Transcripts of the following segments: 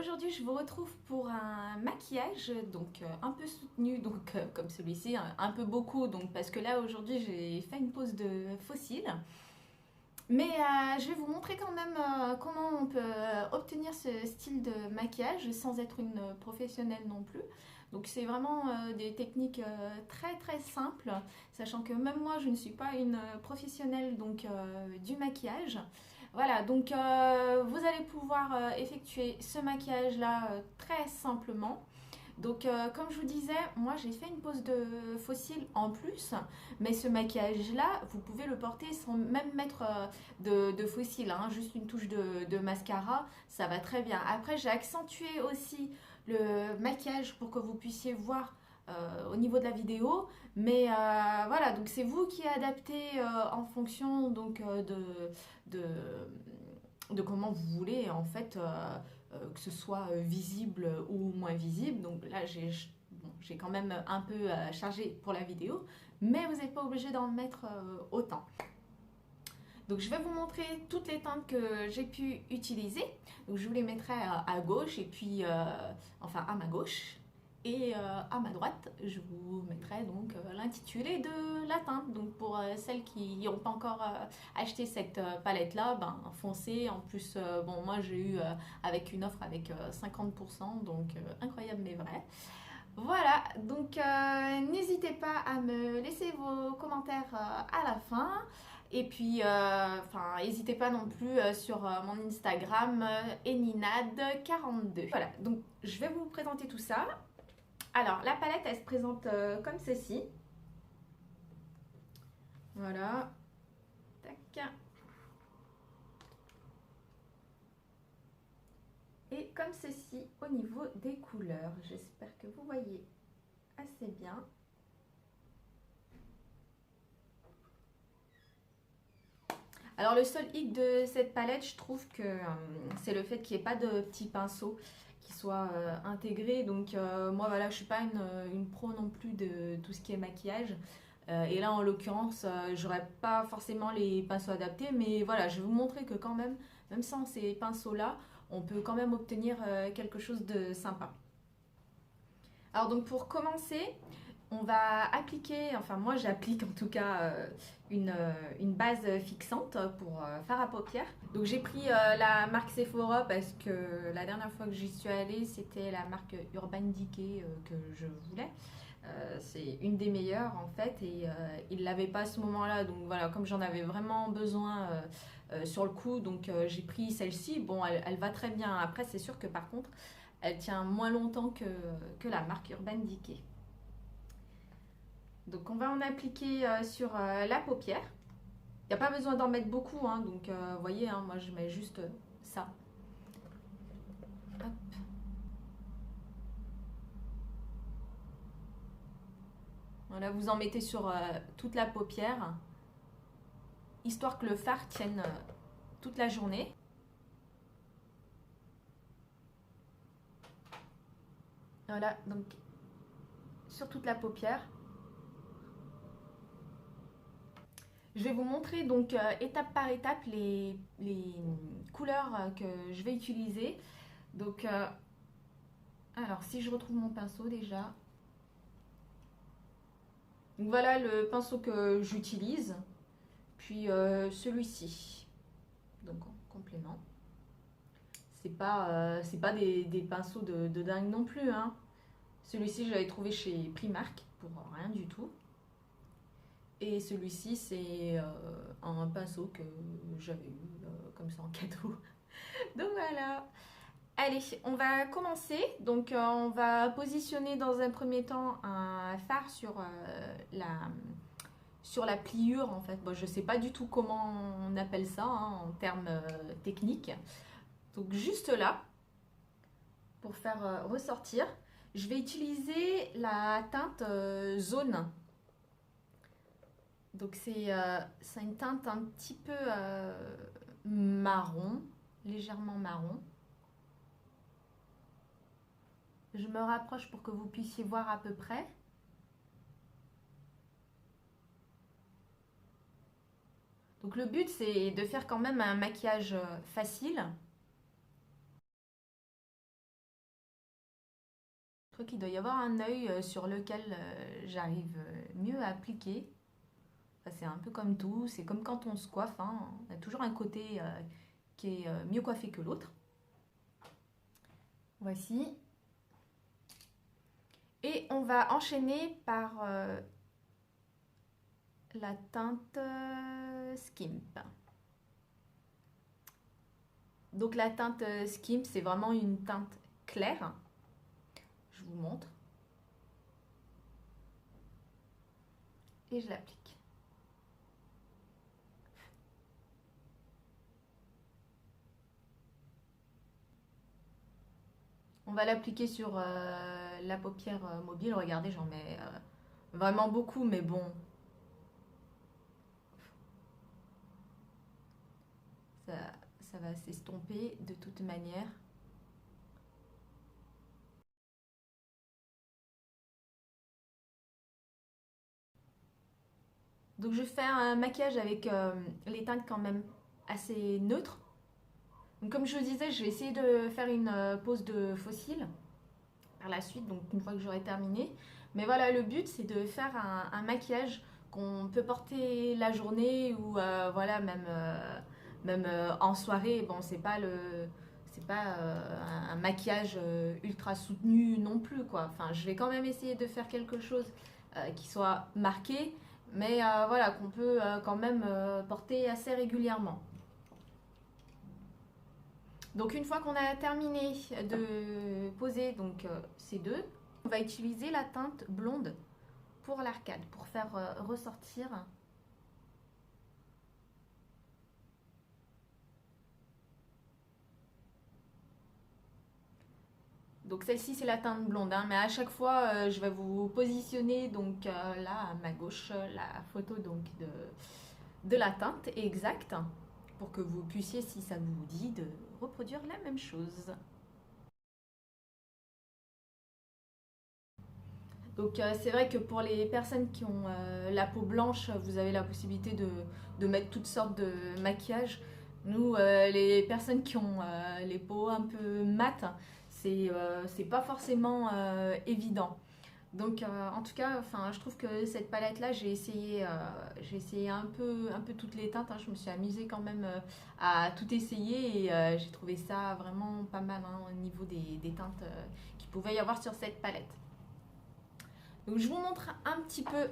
aujourd'hui je vous retrouve pour un maquillage donc un peu soutenu donc comme celui-ci, un peu beaucoup donc parce que là aujourd'hui j'ai fait une pose de fossile. Mais je vais vous montrer quand même comment on peut obtenir ce style de maquillage sans être une professionnelle non plus. Donc c'est vraiment des techniques très très simples, sachant que même moi je ne suis pas une professionnelle donc du maquillage. Voilà, donc vous allez pouvoir effectuer ce maquillage là très simplement. Donc, comme je vous disais, moi j'ai fait une pose de fossile en plus, mais ce maquillage-là, vous pouvez le porter sans même mettre de fossile, hein, juste une touche de mascara, ça va très bien. Après, j'ai accentué aussi le maquillage pour que vous puissiez voir au niveau de la vidéo, mais voilà, donc c'est vous qui adaptez en fonction donc de, de comment vous voulez en fait. Que ce soit visible ou moins visible. Donc là, j'ai quand même un peu chargé pour la vidéo, mais vous n'êtes pas obligé d'en mettre autant. Donc je vais vous montrer toutes les teintes que j'ai pu utiliser. Donc je vous les mettrai à gauche et puis, enfin à ma gauche. Et à ma droite, je vous mettrai donc l'intitulé de la teinte. Donc pour celles qui n'ont pas encore acheté cette palette là, ben foncez. En plus, bon moi j'ai eu avec une offre avec 50%, donc incroyable mais vrai. Voilà, donc n'hésitez pas à me laisser vos commentaires à la fin. Et puis, enfin, n'hésitez pas non plus sur mon Instagram, eninad42. Voilà, donc je vais vous présenter tout ça. Alors, la palette, elle se présente comme ceci. Voilà. Tac. Et comme ceci au niveau des couleurs. J'espère que vous voyez assez bien. Alors le seul hic de cette palette, je trouve que c'est le fait qu'il n'y ait pas de petits pinceaux qui soient intégrés. Donc moi voilà, je suis pas une pro non plus de tout ce qui est maquillage. Et là en l'occurrence, j'aurais pas forcément les pinceaux adaptés. Mais voilà, je vais vous montrer que quand même, même sans ces pinceaux-là, on peut quand même obtenir quelque chose de sympa. Alors donc pour commencer, on va appliquer, enfin moi j'applique en tout cas une base fixante pour fard à paupières. Donc j'ai pris la marque Sephora parce que la dernière fois que j'y suis allée c'était la marque Urban Decay que je voulais. C'est une des meilleures en fait et ils ne l'avaient pas à ce moment-là. Donc voilà, comme j'en avais vraiment besoin sur le coup, donc j'ai pris celle-ci. Bon, elle va très bien. Après c'est sûr que par contre elle tient moins longtemps que la marque Urban Decay. Donc on va en appliquer sur la paupière. Il n'y a pas besoin d'en mettre beaucoup, hein, donc vous voyez, hein, moi je mets juste ça. Hop. Voilà, vous en mettez sur toute la paupière, histoire que le fard tienne toute la journée. Voilà, donc sur toute la paupière. Je vais vous montrer donc étape par étape les couleurs que je vais utiliser. Donc, alors si je retrouve mon pinceau déjà. Donc voilà le pinceau que j'utilise. Puis celui-ci. Donc en complément. C'est pas des pinceaux de dingue non plus, hein. Celui-ci, je l'avais trouvé chez Primark pour rien du tout. Et celui-ci, c'est un pinceau que j'avais eu comme ça en cadeau. Donc voilà. Allez, on va commencer. Donc on va positionner dans un premier temps un fard sur la pliure en fait. Bon, je ne sais pas du tout comment on appelle ça hein, en termes techniques. Donc juste là, pour faire ressortir, je vais utiliser la teinte Zone. Donc c'est une teinte un petit peu marron, légèrement marron. Je me rapproche pour que vous puissiez voir à peu près. Donc le but c'est de faire quand même un maquillage facile. crois qu'il doit y avoir un œil sur lequel j'arrive mieux à appliquer. Enfin, c'est un peu comme tout, c'est comme quand on se coiffe, hein. On a toujours un côté qui est mieux coiffé que l'autre. Voici. Et on va enchaîner par la teinte Skimp. Donc la teinte Skimp, c'est vraiment une teinte claire. Je vous montre. Et je l'applique. On va l'appliquer sur la paupière mobile. Regardez, j'en mets vraiment beaucoup, mais bon, ça, ça va s'estomper de toute manière. Donc je fais un maquillage avec les teintes quand même assez neutres. Donc comme je vous disais, je vais essayer de faire une pose de faux cils par la suite, donc une fois que j'aurai terminé. Mais voilà, le but c'est de faire un maquillage qu'on peut porter la journée ou voilà, même en soirée. Bon, c'est pas un maquillage ultra soutenu non plus, quoi. Enfin, je vais quand même essayer de faire quelque chose qui soit marqué, mais voilà, qu'on peut quand même porter assez régulièrement. Donc une fois qu'on a terminé de poser donc, ces deux, on va utiliser la teinte blonde pour l'arcade, pour faire ressortir. Donc celle-ci c'est la teinte blonde, hein, mais à chaque fois je vais vous positionner donc là à ma gauche la photo donc de la teinte exacte pour que vous puissiez, si ça vous dit, de reproduire la même chose. Donc c'est vrai que pour les personnes qui ont la peau blanche, vous avez la possibilité de mettre toutes sortes de maquillage. Nous, les personnes qui ont les peaux un peu mates, c'est pas forcément évident. Donc en tout cas, enfin, je trouve que cette palette-là, j'ai essayé un peu toutes les teintes, hein. Je me suis amusée quand même à tout essayer et j'ai trouvé ça vraiment pas mal, hein, au niveau des teintes qu'il pouvait y avoir sur cette palette. Donc je vous montre un petit peu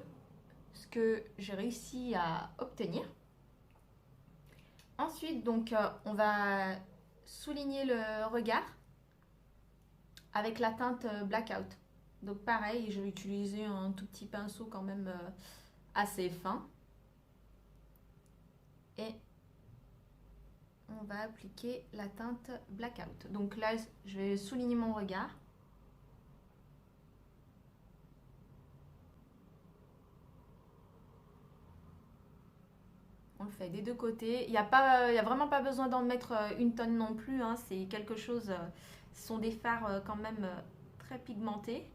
ce que j'ai réussi à obtenir. Ensuite, donc, on va souligner le regard avec la teinte Blackout. Donc pareil, je vais utiliser un tout petit pinceau quand même assez fin. Et on va appliquer la teinte Blackout. Donc là, je vais souligner mon regard. On le fait des deux côtés. Il n'y a vraiment pas besoin d'en mettre une tonne non plus, hein. C'est quelque chose. Ce sont des fards quand même très pigmentés.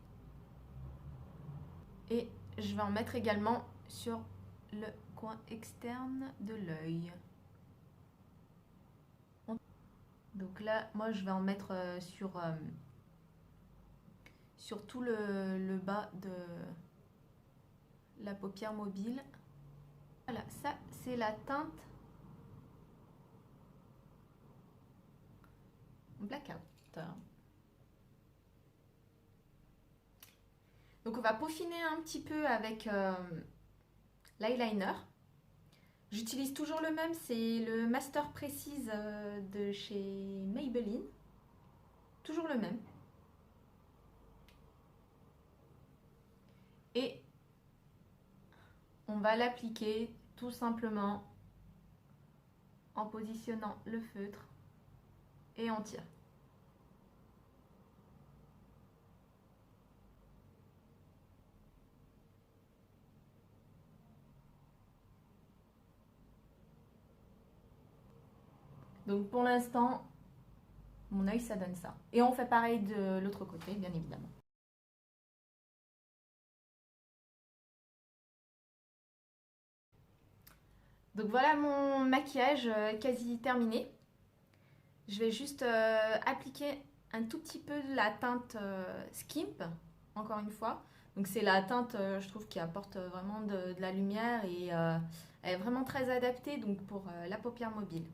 Et je vais en mettre également sur le coin externe de l'œil. Donc là, moi, je vais en mettre sur tout le bas de la paupière mobile. Voilà, ça, c'est la teinte Blackout. Donc on va peaufiner un petit peu avec l'eyeliner. J'utilise toujours le même, c'est le Master Precise de chez Maybelline. Toujours le même. Et on va l'appliquer tout simplement en positionnant le feutre et on tire. Donc pour l'instant, mon œil ça donne ça. Et on fait pareil de l'autre côté, bien évidemment. Donc voilà mon maquillage quasi terminé. Je vais juste appliquer un tout petit peu de la teinte Skimp, encore une fois. Donc c'est la teinte, je trouve, qui apporte vraiment de la lumière et elle est vraiment très adaptée donc, pour la paupière mobile.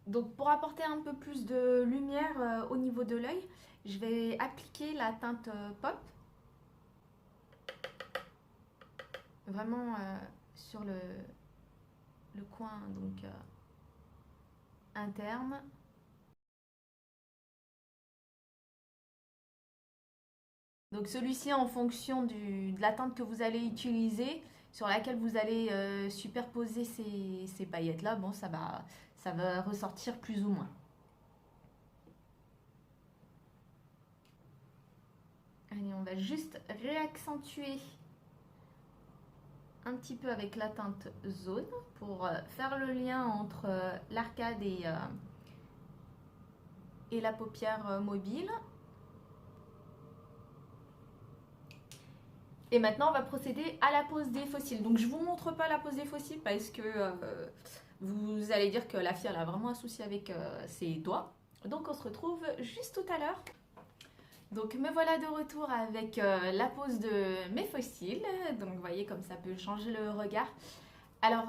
Donc pour apporter un peu plus de lumière au niveau de l'œil, je vais appliquer la teinte Pop, vraiment sur le coin donc interne. Donc celui-ci en fonction de la teinte que vous allez utiliser, sur laquelle vous allez superposer ces paillettes-là, bon ça va ressortir plus ou moins. Allez, on va juste réaccentuer un petit peu avec la teinte zone pour faire le lien entre l'arcade et la paupière mobile. Et maintenant, on va procéder à la pose des fossiles. Donc, je ne vous montre pas la pose des fossiles parce que vous allez dire que la fille, elle a vraiment un souci avec ses doigts. Donc, on se retrouve juste tout à l'heure. Donc, me voilà de retour avec la pose de mes fossiles. Donc, vous voyez comme ça peut changer le regard. Alors,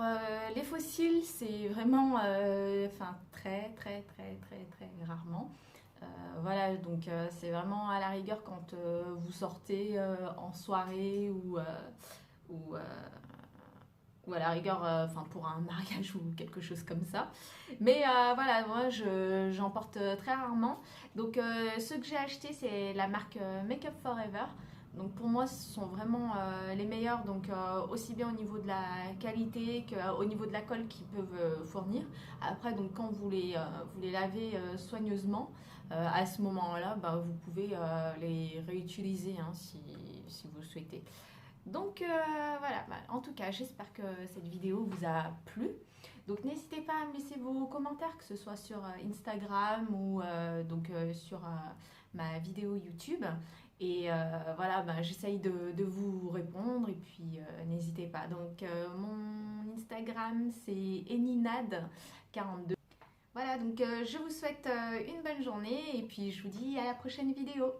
les fossiles, c'est vraiment très rarement. Voilà, donc c'est vraiment à la rigueur quand vous sortez en soirée ou, ou à la rigueur pour un mariage ou quelque chose comme ça. Mais voilà, moi j'en porte très rarement. Donc ceux que j'ai achetés, c'est la marque Make Up Forever. Donc pour moi, ce sont vraiment les meilleurs, donc aussi bien au niveau de la qualité qu'au niveau de la colle qu'ils peuvent fournir. Après, donc quand vous les lavez soigneusement, à ce moment-là, bah, vous pouvez les réutiliser hein, si vous le souhaitez. Donc voilà, bah, en tout cas, j'espère que cette vidéo vous a plu. Donc n'hésitez pas à me laisser vos commentaires, que ce soit sur Instagram ou sur ma vidéo YouTube. Et voilà, bah, j'essaye de vous répondre et puis n'hésitez pas. Donc mon Instagram c'est eninad42. Voilà, donc je vous souhaite une bonne journée et puis je vous dis à la prochaine vidéo.